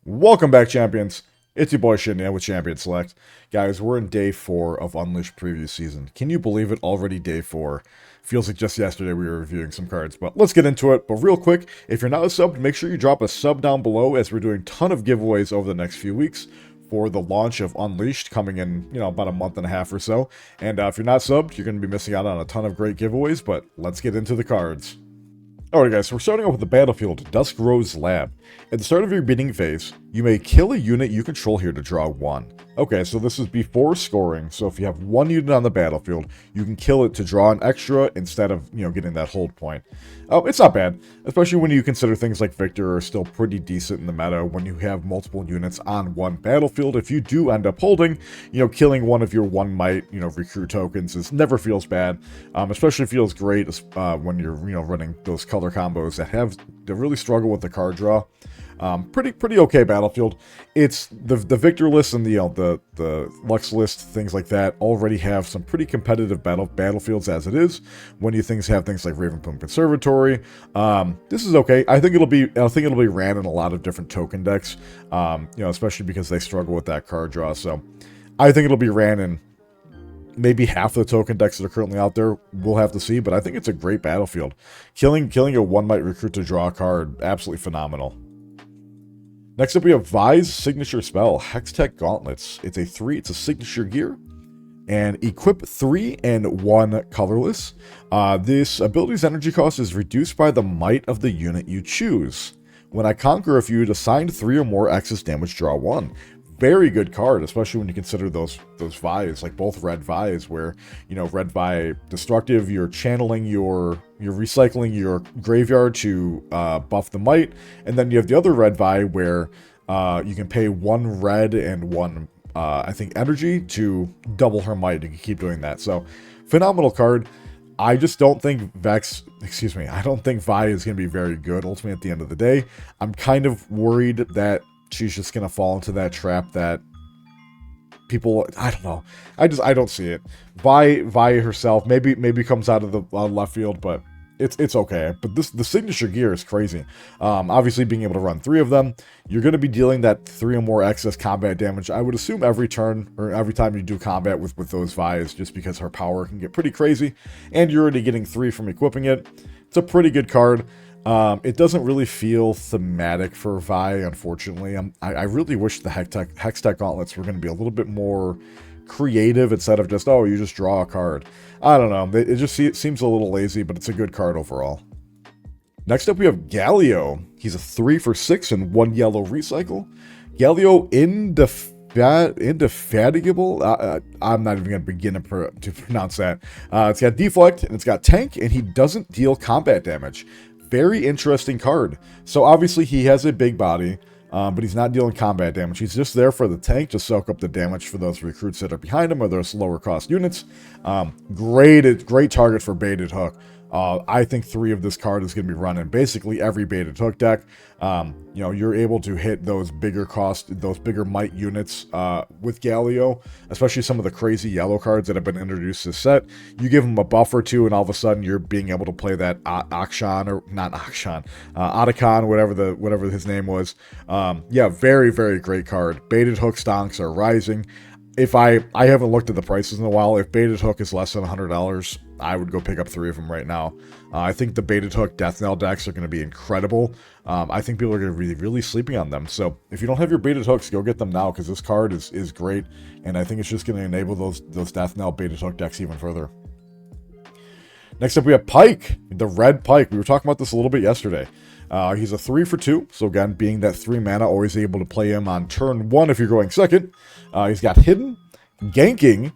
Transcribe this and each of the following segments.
Welcome back, champions. It's your boy Shinny with Champion Select. Guys, we're in day 4 of Unleashed Preview Season. Can you believe it? Already day 4. Feels like just yesterday we were reviewing some cards, but let's get into it. But real quick, if you're not a sub, make sure you drop a sub down below as we're doing a ton of giveaways over the next few weeks for the launch of Unleashed coming in, about a month and a half or so. And if you're not subbed, you're going to be missing out on a ton of great giveaways, but let's get into the cards. Alright guys, so we're starting off with the battlefield, Dusk Rose Lab. At the start of your bidding phase, you may kill a unit you control here to draw 1. Okay, so this is before scoring, so if you have 1 unit on the battlefield, you can kill it to draw an extra instead of, getting that hold point. It's not bad, especially when you consider things like Victor are still pretty decent in the meta when you have multiple units on one battlefield. If you do end up holding, killing one of your 1 might, recruit tokens never feels bad, especially feels great when you're, running those color combos that really struggle with the card draw. Pretty okay battlefield. It's the Victor list and the Lux list, things like that, already have some pretty competitive battlefields as it is. When you have things like Ravenplume Conservatory, this is okay. I think it'll be ran in a lot of different token decks, especially because they struggle with that card draw. So I think it'll be ran in maybe half the token decks that are currently out there. We'll have to see, but I think it's a great battlefield. Killing a 1 might recruit to draw a card, absolutely phenomenal. Next up, we have Vi's signature spell, Hextech Gauntlets. It's a 3, it's a signature gear, and equip 3 and 1 colorless. This ability's energy cost is reduced by the might of the unit you choose. When I conquer, if you assign 3 or more excess damage, draw 1. Very good card, especially when you consider those Vi's, like both red Vi's, where, red Vi destructive, you're channeling you're recycling your graveyard to buff the might, and then you have the other red Vi where you can pay 1 red and 1, I think, energy to double her might. You can keep doing that. So, phenomenal card. I just don't think I don't think Vi is going to be very good ultimately at the end of the day. I'm kind of worried that she's just gonna fall into that trap that people, I don't know. I don't see it. Vi herself maybe comes out of the left field, but it's okay. But the signature gear is crazy. Obviously being able to run 3 of them, you're gonna be dealing that 3 or more excess combat damage. I would assume every turn or every time you do combat with those Vi's, just because her power can get pretty crazy, and you're already getting 3 from equipping it. It's a pretty good card. It doesn't really feel thematic for Vi, unfortunately. I really wish the Hextech Gauntlets were going to be a little bit more creative instead of just, oh, you just draw a card. I don't know. It seems a little lazy, but it's a good card overall. Next up, we have Galio. He's a 3 for 6 and 1 yellow recycle. Galio Indefatigable. I'm not even going to begin to pronounce that. It's got Deflect, and it's got Tank, and he doesn't deal combat damage. Very interesting card. So obviously he has a big body, but he's not dealing combat damage. He's just there for the tank to soak up the damage for those recruits that are behind him or those lower cost units. Great target for Baited Hook. I think 3 of this card is going to be run in basically every Baited Hook deck. You're able to hit those bigger might units with Galio, especially some of the crazy yellow cards that have been introduced to this set. You give them a buff or 2, and all of a sudden you're being able to play that Akshan, or not Akshan, Otacon, whatever his name was. Yeah, very, very great card. Baited Hook stonks are rising. If I haven't looked at the prices in a while, if Baited Hook is less than $100, I would go pick up 3 of them right now. I think the Baited Hook Death Knell decks are going to be incredible. I think people are going to be really sleeping on them. So if you don't have your Baited Hooks, go get them now, because this card is great, and I think it's just going to enable those Death Knell Baited Hook decks even further. Next up, we have Pike, the red Pike. We were talking about this a little bit yesterday. He's a 3 for 2, so again, being that 3 mana, always able to play him on turn 1 if you're going second. He's got Hidden, Ganking.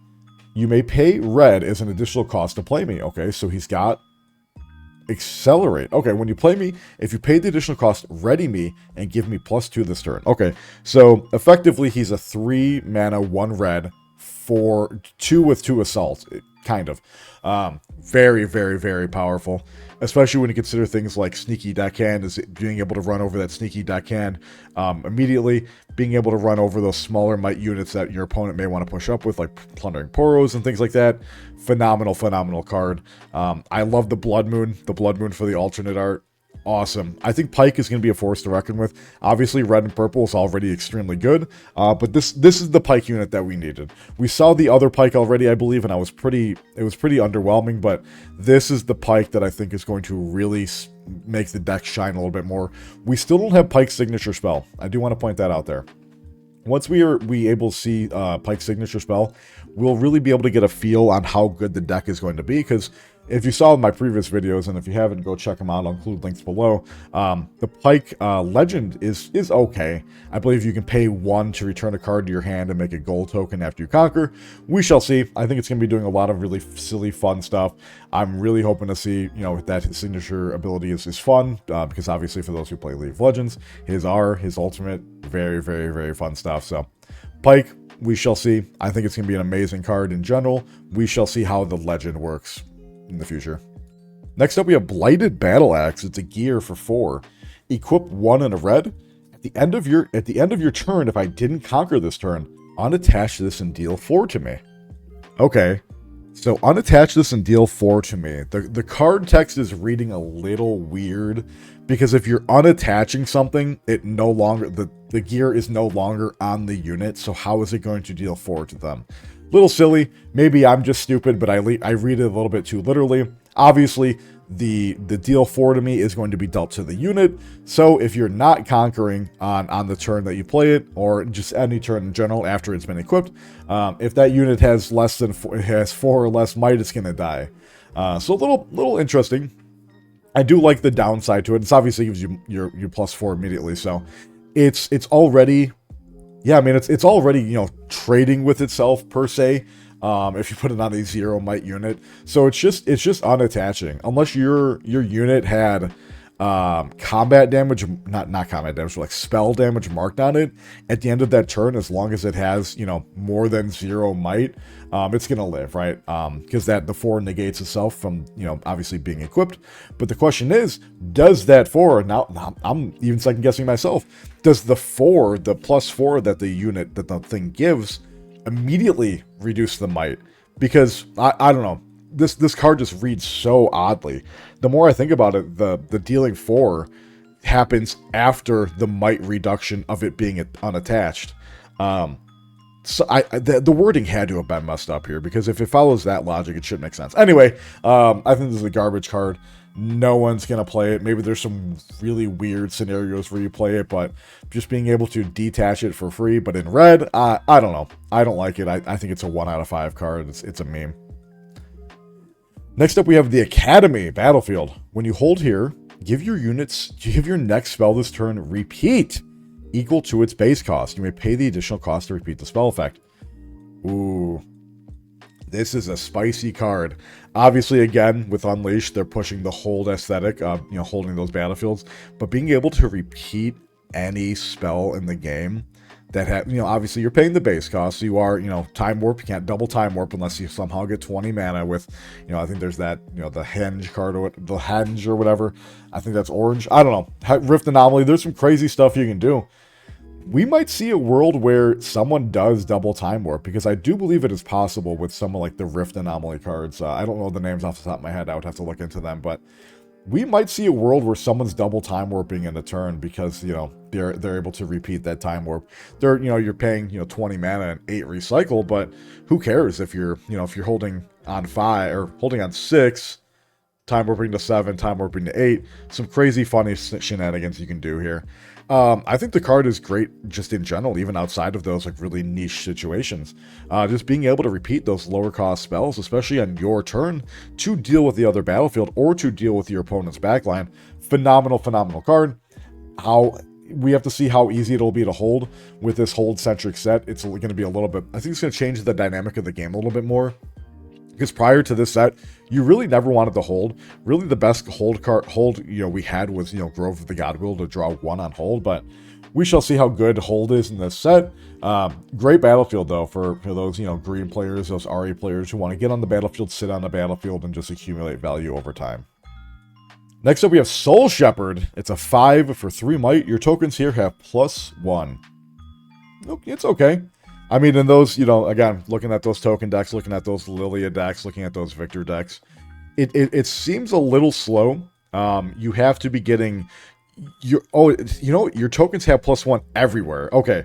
You may pay red as an additional cost to play me. Okay, so he's got Accelerate. Okay, when you play me, if you pay the additional cost, ready me and give me +2 this turn. Okay, so effectively he's a 3 mana, 1 red for 2 with 2 assault, kind of. Very, very, very powerful, especially when you consider things like Sneaky Deckhand, is being able to run over that Sneaky Deckhand immediately, being able to run over those smaller might units that your opponent may want to push up with, like Plundering Poros and things like that. Phenomenal card. I love the Blood Moon for the alternate art. Awesome. I think Pike is going to be a force to reckon with. Obviously, red and purple is already extremely good, but this is the Pike unit that we needed. We saw the other Pike already, I believe, and it was pretty underwhelming, but this is the Pike that I think is going to really make the deck shine a little bit more. We still don't have Pike's signature spell. I do want to point that out there. Once we able to see Pike's signature spell, we'll really be able to get a feel on how good the deck is going to be, because if you saw my previous videos, and if you haven't, go check them out. I'll include links below. The Pike Legend is okay. I believe you can pay 1 to return a card to your hand and make a gold token after you conquer. We shall see. I think it's going to be doing a lot of really silly, fun stuff. I'm really hoping to see, you know, that his signature ability is fun, because obviously for those who play League of Legends, his ultimate, very, very, very fun stuff. So, Pike, we shall see. I think it's going to be an amazing card in general. We shall see how the Legend works in the future. Next up, we have Blighted Battle Axe. It's a gear for 4. Equip 1 in a red. At the end of your turn, if I didn't conquer this turn, unattach this and deal 4 to me. Okay, so unattach this and deal 4 to me. The card text is reading a little weird, because if you're unattaching something, it no longer the gear is no longer on the unit. So how is it going to deal 4 to them? Little silly. Maybe I'm just stupid, but I read it a little bit too literally. Obviously, the deal 4 to me is going to be dealt to the unit. So if you're not conquering on the turn that you play it, or just any turn in general after it's been equipped, if that unit has has 4 or less might, it's gonna die. So a little interesting. I do like the downside to it. It's obviously gives you your +4 immediately. So it's already. Yeah, I mean, it's already, you know, trading with itself, per se, if you put it on a 0 might unit. So it's just unattaching. Unless your unit had combat damage, not combat damage, but like spell damage marked on it at the end of that turn, as long as it has, you know, more than 0 might, it's gonna live, right? Because the 4 negates itself from, you know, obviously being equipped. But the question is, does that 4, now I'm even second guessing myself, does the +4 that the thing gives immediately reduce the might? Because I don't know. This card just reads so oddly. The more I think about it, the dealing 4 happens after the might reduction of it being unattached. So the wording had to have been messed up here, because if it follows that logic, it should make sense. Anyway, I think this is a garbage card. No one's going to play it. Maybe there's some really weird scenarios where you play it, but just being able to detach it for free, but in red, I don't know. I don't like it. I think it's a 1 out of 5 card. It's a meme. Next up, we have the Academy Battlefield. When you hold here, give your next spell this turn repeat equal to its base cost. You may pay the additional cost to repeat the spell effect. Ooh. This is a spicy card. Obviously, again, with Unleashed, they're pushing the hold aesthetic of, you know, holding those battlefields, but being able to repeat any spell in the game that you know, obviously you're paying the base cost, so you are, you know, Time Warp. You can't double Time Warp unless you somehow get 20 mana with, you know, I think there's that, you know, the Henge card, or the Henge or whatever. I think that's orange. I don't know. Rift Anomaly. There's some crazy stuff you can do. We might see a world where someone does double Time Warp, because I do believe it is possible with someone like the Rift Anomaly cards. I don't know the names off the top of my head. I would have to look into them, but we might see a world where someone's double Time Warping in a turn, because, you know, they're able to repeat that Time Warp. You know, you're paying, you know, 20 mana and 8 recycle, but who cares if you're, you know, if you're holding on 5 or holding on 6, Time Warping to 7, Time Warping to 8. Some crazy funny shenanigans you can do here. I think the card is great just in general, even outside of those like really niche situations. Just being able to repeat those lower cost spells, especially on your turn, to deal with the other battlefield or to deal with your opponent's backline. Phenomenal card. We have to see how easy it'll be to hold with this hold-centric set. It's going to be a little bit, I think it's going to change the dynamic of the game a little bit more. Because prior to this set, you really never wanted to hold. Really, the best hold, you know, we had was, you know, Grove of the Godwill to draw 1 on hold. But we shall see how good hold is in this set. Great battlefield, though, for those, you know, green players, those RE players who want to get on the battlefield, sit on the battlefield, and just accumulate value over time. Next up, we have Soul Shepherd. It's a 5 for 3 might. Your tokens here have +1. Okay, it's okay. I mean, in those, you know, again, looking at those token decks, looking at those Lilia decks, looking at those Victor decks, it seems a little slow You have to be getting your your tokens have +1 everywhere. Okay,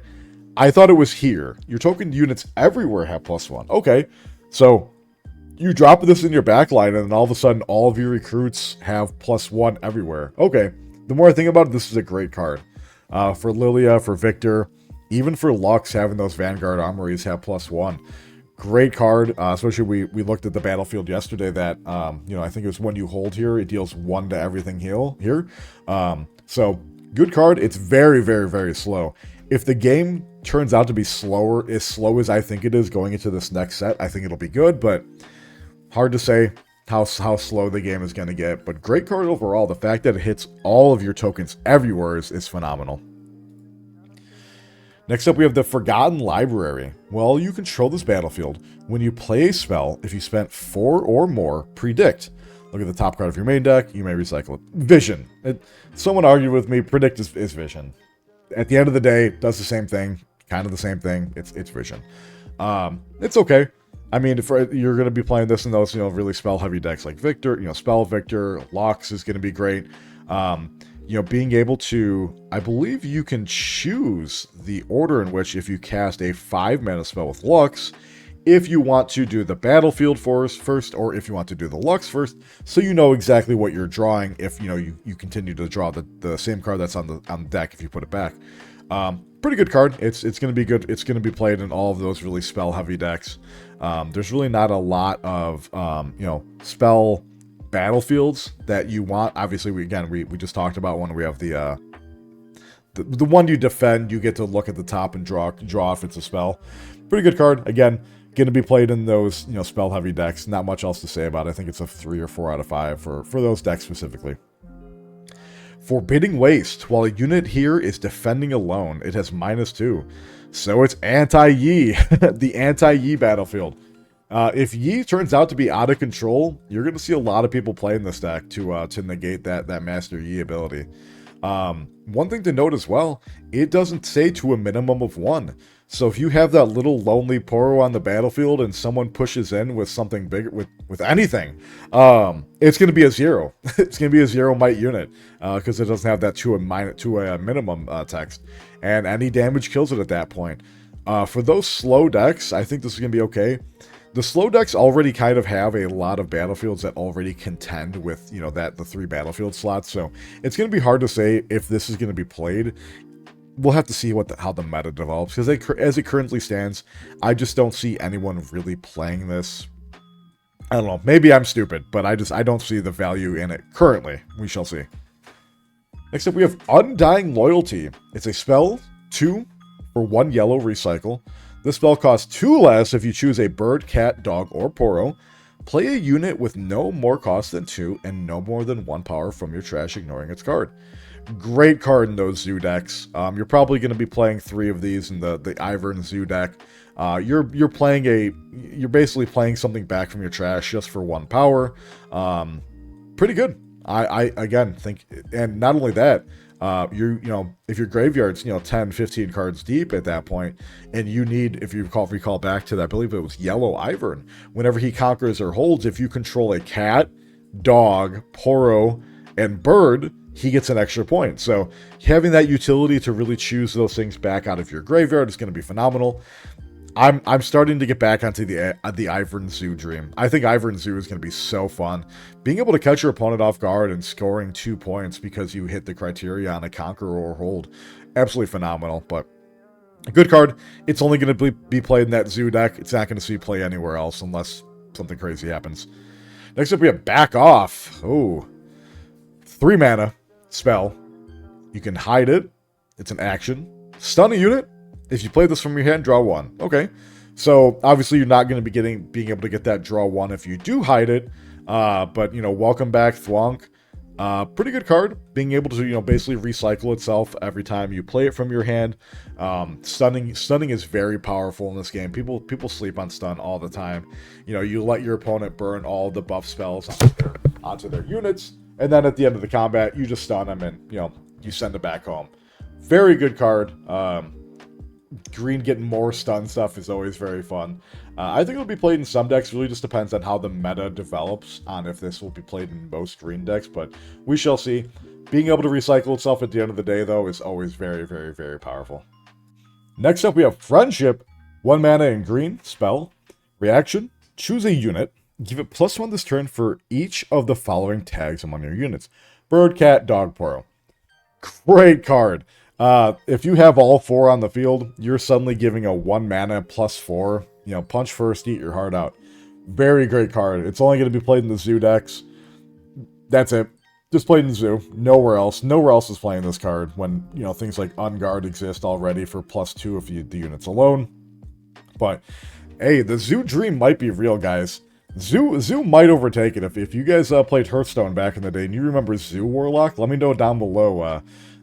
I thought it was here. Your token units everywhere have +1. Okay, so you drop this in your backline, and then all of a sudden, all of your recruits have +1 everywhere. Okay, the more I think about it, this is a great card. For Lilia, for Victor, even for Lux, having those Vanguard armories have +1. Great card, especially we looked at the battlefield yesterday that, I think it was when you hold here, it deals 1 to everything heal here. So, good card. It's very, very, very slow. If the game turns out to be as slow as I think it is going into this next set, I think it'll be good, but hard to say how slow the game is going to get. But great card overall. The fact that it hits all of your tokens everywhere is phenomenal. Next up, we have the Forgotten Library. Well, you control this battlefield. When you play a spell, if you spent 4 or more, predict. Look at the top card of your main deck, you may recycle it. Vision. Someone argued with me, predict is Vision. At the end of the day, it does the same thing, kind of the same thing. It's Vision. It's okay. I mean, you're going to be playing this in those, really spell-heavy decks like Victor, Spell Victor, Lux is going to be great. Being able to, I believe you can choose the order in which if you cast a 5-mana spell with Lux, if you want to do the battlefield first, or if you want to do the Lux first, so you know exactly what you're drawing if, you continue to draw the same card that's on the deck if you put it back. Pretty good card. It's going to be good. It's going to be played in all of those really spell-heavy decks. There's really not a lot of, spell battlefields that you want. Obviously, we just talked about when we have the one you defend, you get to look at the top and draw if it's a spell. Pretty good card. Again, going to be played in those spell heavy decks. Not much else to say about it. I think it's a 3 or 4 out of 5 for those decks specifically. Forbidding Waste. While a unit here is defending alone, it has -2. So it's anti-Yi, the anti-Yi battlefield. If Yi turns out to be out of control, you're going to see a lot of people playing this deck to negate that Master Yi ability. One thing to note as well, it doesn't say to a minimum of 1. So if you have that little lonely Poro on the battlefield and someone pushes in with something bigger, with anything, it's going to be a 0. It's going to be a 0 might unit because it doesn't have that to a minimum text. And any damage kills it at that point. For those slow decks, I think this is going to be okay. The slow decks already kind of have a lot of battlefields that already contend with, the 3 battlefield slots. So it's going to be hard to say if this is going to be played. We'll have to see how the meta develops. Because as it currently stands, I just don't see anyone really playing this. I don't know. Maybe I'm stupid, but I don't see the value in it currently. We shall see. Next up, we have Undying Loyalty. It's a spell, 2 for 1 yellow recycle. This spell costs 2 less if you choose a bird, cat, dog, or Poro. Play a unit with no more cost than 2 and no more than 1 power from your trash, ignoring its card. Great card in those Zoo decks. You're probably going to be playing 3 of these in the Ivern Zoo deck. You're basically playing something back from your trash just for 1 power. Pretty good. I again think, and not only that, if your graveyard's 10, 15 cards deep at that point, and you need, if you recall back to that, I believe it was Yellow Ivern, whenever he conquers or holds, if you control a cat, dog, Poro, and bird, he gets an extra point. So having that utility to really choose those things back out of your graveyard is going to be phenomenal. I'm starting to get back onto the Ivern Zoo dream. I think Ivern Zoo is going to be so fun. Being able to catch your opponent off guard and scoring 2 points because you hit the criteria on a conquer or hold, absolutely phenomenal. But a good card. It's only going to be played in that Zoo deck. It's not going to see play anywhere else unless something crazy happens. Next up, we have Back Off. Oh, 3 mana spell. You can hide it. It's an action. Stun a unit. If you play this from your hand, draw 1. Okay. So, obviously, you're not going to be being able to get that draw 1 if you do hide it. But, welcome back, Thwonk. Pretty good card. Being able to, basically recycle itself every time you play it from your hand. Stunning is very powerful in this game. People sleep on stun all the time. You let your opponent burn all the buff spells onto their units. And then at the end of the combat, you just stun them and, you send it back home. Very good card. green getting more stun stuff is always very fun. I think it'll be played in some decks. Really just depends on how the meta develops on if this will be played in most green decks, but we shall see. Being able to recycle itself at the end of the day, though, is always very, very, very powerful. Next up, we have Friendship. 1 mana in green, spell, reaction, choose a unit, give it +1 this turn for each of the following tags among your units. Bird, cat, dog, Poro. Great card. If you have all 4 on the field, you're suddenly giving a 1 mana +4. You know, punch first, eat your heart out. Very great card. It's only going to be played in the zoo decks. That's it. Just played in the zoo. Nowhere else. Nowhere else is playing this card when, you know, things like Unguard exist already for +2 if you the units alone. But, hey, the zoo dream might be real, guys. Zoo might overtake it. If you guys played Hearthstone back in the day and you remember Zoo Warlock, let me know down below.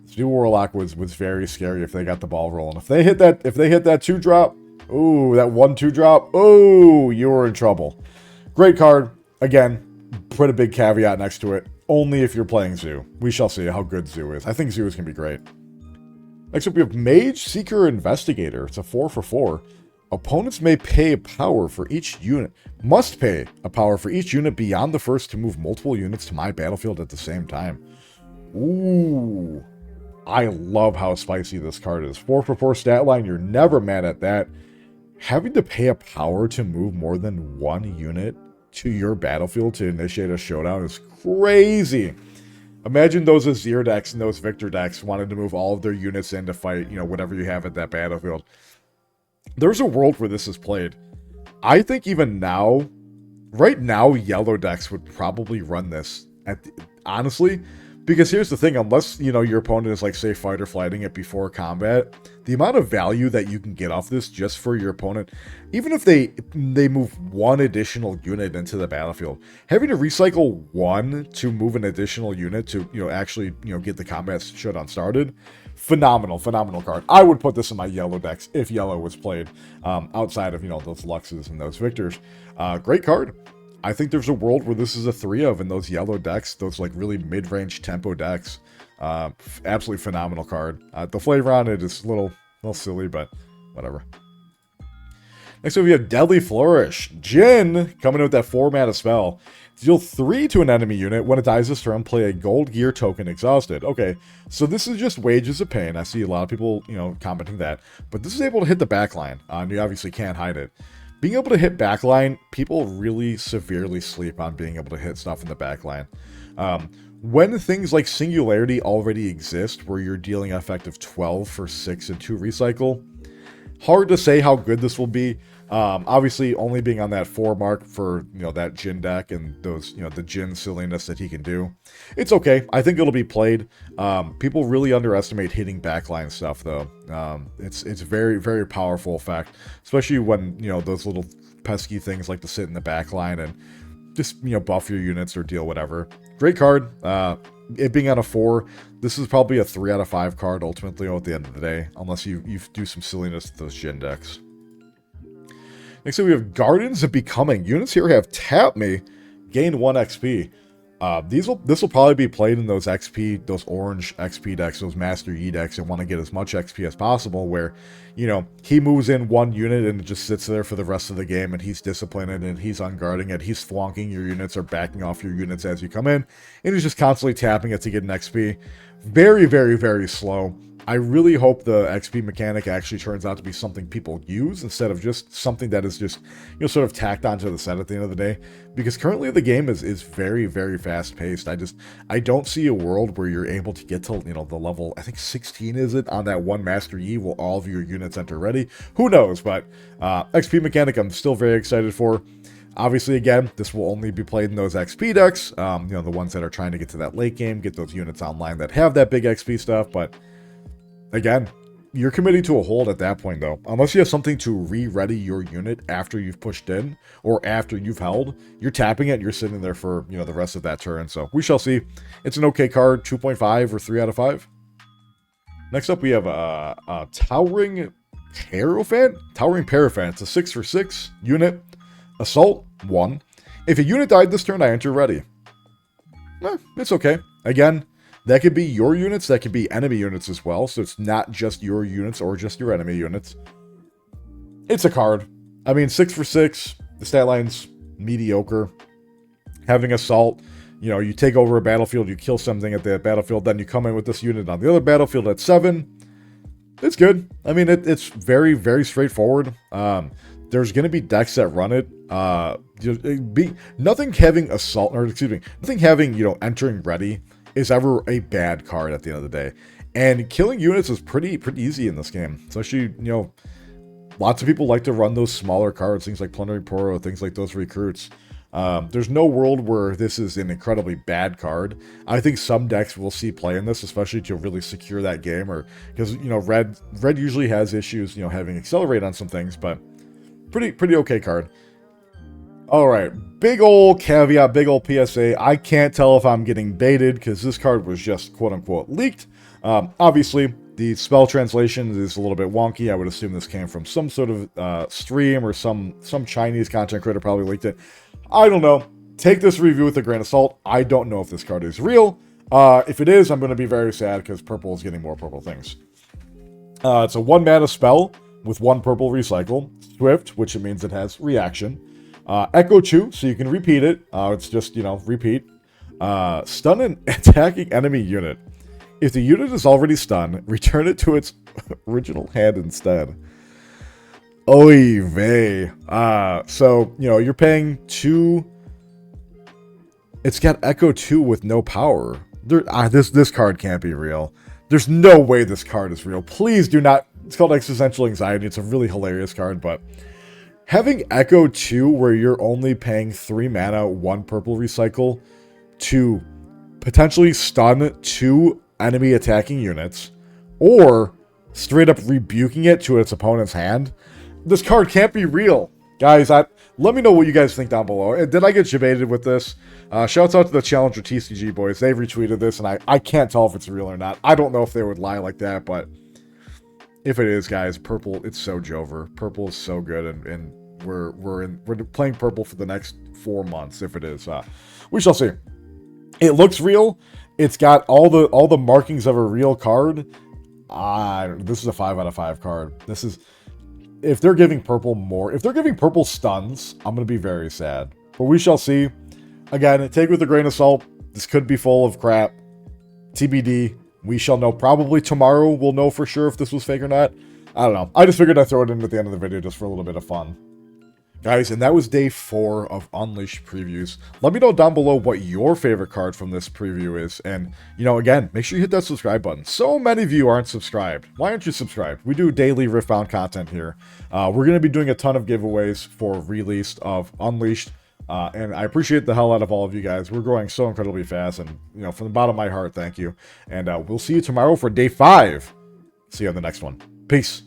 Zoo Warlock was very scary if they got the ball rolling. If they hit that 2-drop, ooh, that 1-2 drop, ooh, you were in trouble. Great card. Again, put a big caveat next to it. Only if you're playing Zoo. We shall see how good Zoo is. I think Zoo is going to be great. Next up, we have Mage, Seeker, Investigator. It's a 4/4. Opponents may pay a power for each unit. Must pay a power for each unit beyond the first to move multiple units to my battlefield at the same time. Ooh. I love how spicy this card is. 4/4 stat line, you're never mad at that. Having to pay a power to move more than 1 unit to your battlefield to initiate a showdown is crazy. Imagine those Azir decks and those Victor decks wanted to move all of their units in to fight, you know, whatever you have at that battlefield. There's a world where this is played. I think even now, right now, yellow decks would probably run this. Honestly, because here's the thing, unless, you know, your opponent is like, say, fight or flighting it before combat, the amount of value that you can get off this just for your opponent, even if they move 1 additional unit into the battlefield, having to recycle 1 to move an additional unit to, you know, actually, you know, get the combat showdown started, phenomenal card. I would put this in my yellow decks if yellow was played, outside of, you know, those Luxes and those Victors. Great card. I think there's a world where this is a 3 of in those yellow decks, those like really mid-range tempo decks. Absolutely phenomenal card. The flavor on it is a little silly, but whatever. Next up, we have Deadly Flourish. Jin, coming in with that 4 mana spell. Deal 3 to an enemy unit. When it dies this turn, play a gold gear token exhausted. Okay, so this is just Wages of Pain. I see a lot of people, you know, commenting that. But this is able to hit the backline. And you obviously can't hide it. Being able to hit backline, people really severely sleep on being able to hit stuff in the backline. When things like Singularity already exist, where you're dealing effective 12 for 6 and 2 recycle, hard to say how good this will be. Obviously, only being on that 4 mark for, you know, that Jin deck and those, you know, the Jin silliness that he can do. It's okay. I think it'll be played. People really underestimate hitting backline stuff, though. It's very, very powerful effect, especially when, you know, those little pesky things like to sit in the backline and just, you know, buff your units or deal whatever. Great card. It being on a 4, this is probably a 3 out of 5 card ultimately at the end of the day, unless you do some silliness with those Jin decks. Next up, we have Gardens of Becoming. Units here have Tap Me, gain 1 XP. This will probably be played in those XP, those orange XP decks, those Master Yi decks, and want to get as much XP as possible, where, you know, he moves in 1 unit and it just sits there for the rest of the game, and he's disciplining and he's unguarding it, he's flonking your units or backing off your units as you come in, and he's just constantly tapping it to get an XP. Very, very, very slow. I really hope the XP mechanic actually turns out to be something people use instead of just something that is just, you know, sort of tacked onto the set at the end of the day. Because currently the game is very, very fast paced. I don't see a world where you're able to get to, you know, the level, I think 16 is it, on that 1 Master Yi will all of your units enter ready. Who knows, but XP mechanic I'm still very excited for. Obviously, again, this will only be played in those XP decks, you know, the ones that are trying to get to that late game, get those units online that have that big XP stuff, but again, you're committing to a hold at that point, though. Unless you have something to re-ready your unit after you've pushed in, or after you've held, you're tapping it and you're sitting there for, you know, the rest of that turn. So we shall see. It's an okay card, 2.5 or 3 out of 5. Next up, we have a Towering Paraffin? Towering Paraffin. It's a 6 for 6 unit. Assault, 1. If a unit died this turn, I enter ready. It's okay. Again, That could be your units, that could be enemy units as well, so it's not just your units or just your enemy units. It's a card. I mean, 6 for 6, the stat line's mediocre. Having Assault, you know, you take over a battlefield, you kill something at the battlefield, then you come in with this unit on the other battlefield at 7. It's good. I mean, it's very, very straightforward. There's going to be decks that run it. Nothing having Assault, or excuse me, nothing having, you know, Entering Ready is ever a bad card at the end of the day. And killing units is pretty easy in this game. Especially, you know, lots of people like to run those smaller cards, things like Plundering Poro, things like those recruits. There's no world where this is an incredibly bad card. I think some decks will see play in this, especially to really secure that game, or because, you know, red usually has issues, you know, having Accelerate on some things, but pretty okay card. All right, big old caveat, big old PSA. I can't tell if I'm getting baited because this card was just quote unquote leaked. Obviously, the spell translation is a little bit wonky. I would assume this came from some sort of stream, or some Chinese content creator probably leaked it. I don't know. Take this review with a grain of salt. I don't know if this card is real. If it is, I'm going to be very sad because purple is getting more purple things. It's a 1 mana spell with 1 purple recycle. Swift, which means it has reaction. Echo Chew, so you can repeat it. It's just, you know, repeat. Stun an attacking enemy unit. If the unit is already stunned, return it to its original hand instead. Oy vey. So, you know, you're paying 2. It's got Echo 2 with no power. This card can't be real. There's no way this card is real. Please do not. It's called Existential Anxiety. It's a really hilarious card, but having Echo 2 where you're only paying 3 mana, 1 purple recycle to potentially stun 2 enemy attacking units, or straight up rebuking it to its opponent's hand. This card can't be real. Guys, let me know what you guys think down below. Did I get debated with this? Shouts out to the Challenger TCG boys. They've retweeted this, and I can't tell if it's real or not. I don't know if they would lie like that, but if it is, guys, purple, it's so Jover. Purple is so good, and we're playing purple for the next 4 months, if it is. We shall see. It looks real. It's got all the markings of a real card. This is a 5 out of 5 card. This is, if they're giving purple more, if they're giving purple stuns, I'm going to be very sad. But we shall see. Again, take it with a grain of salt. This could be full of crap. TBD. We shall know probably tomorrow. We'll know for sure if this was fake or not. I don't know. I just figured I'd throw it in at the end of the video just for a little bit of fun. Guys, and that was day 4 of Unleashed previews. Let me know down below what your favorite card from this preview is. And, you know, again, make sure you hit that subscribe button. So many of you aren't subscribed. Why aren't you subscribed? We do daily Riftbound content here. We're going to be doing a ton of giveaways for release of Unleashed. And I appreciate the hell out of all of you guys. We're growing so incredibly fast. And, you know, from the bottom of my heart, thank you. And we'll see you tomorrow for day 5. See you on the next one. Peace.